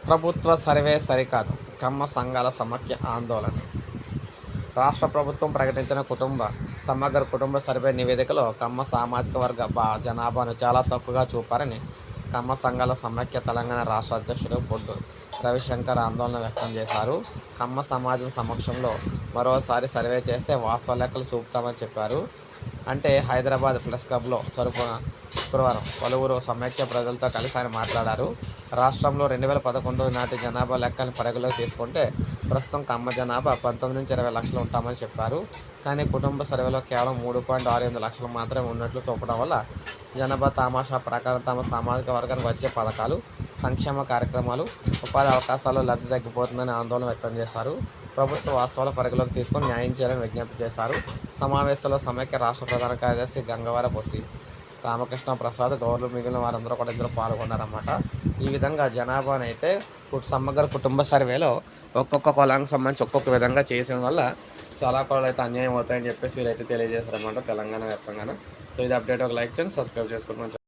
ప్రభుత్వ సర్వే సరికాదు, కమ్మ సంఘాల సమాఖ్య ఆందోళన. రాష్ట్ర ప్రభుత్వం ప్రకటించిన సమగ్ర కుటుంబ సర్వే నివేదికలో కమ్మ సామాజిక వర్గ జనాభాను చాలా తక్కువగా చూపారని కమ్మ సంఘాల సమాఖ్య తెలంగాణ రాష్ట్ర అధ్యక్షుడు బొడ్డు రవిశంకర్ ఆందోళన వ్యక్తం చేశారు. కమ్మ సమాజం సమక్షంలో మరోసారి సర్వే చేస్తే వాస్తవ లెక్కలు చూపుతామని చెప్పారు. అంటే హైదరాబాద్ ప్రెస్ క్లబ్లో శుక్రవారం పలువురు సమైక్య ప్రజలతో కలిసి ఆయన మాట్లాడారు. రాష్ట్రంలో 2011 నాటి జనాభా లెక్కలను పరిగణలోకి తీసుకుంటే ప్రస్తుతం కమ్మ జనాభా 19 నుంచి 20 లక్షలు ఉంటామని చెప్పారు. కానీ కుటుంబ సర్వేలో కేవలం 3.68 లక్షలు మాత్రమే ఉన్నట్లు చూపడం వల్ల జనాభా తమాషా ప్రకారం తమ సామాజిక వర్గానికి వచ్చే పథకాలు, సంక్షేమ కార్యక్రమాలు, ఉపాధి అవకాశాలు లబ్ధి తగ్గిపోతుందని ఆందోళన వ్యక్తం చేశారు. ప్రభుత్వ వాస్తవాల పరిగణలోకి తీసుకొని న్యాయం చేయాలని విజ్ఞప్తి చేశారు. సమావేశంలో సమైక్య రాష్ట్ర ప్రధాన కార్యదర్శి గంగవర బొస్టి, రామకృష్ణ ప్రసాద్, గౌరవ మిగిలిన వారందరూ కూడా ఇద్దరు పాల్గొన్నారన్నమాట. ఈ విధంగా జనాభాను అయితే సమగ్ర కుటుంబ సర్వేలో ఒక్కొక్క కులానికి సంబంధించి ఒక్కొక్క విధంగా చేయడం వల్ల చాలా కులాలు అయితే అన్యాయం అవుతాయని చెప్పేసి వీరైతే తెలియజేశారన్నమాట తెలంగాణ వ్యాప్తంగా. సో ఇది అప్డేట్, ఒక లైక్ చేయండి, సబ్స్క్రైబ్ చేసుకోండి.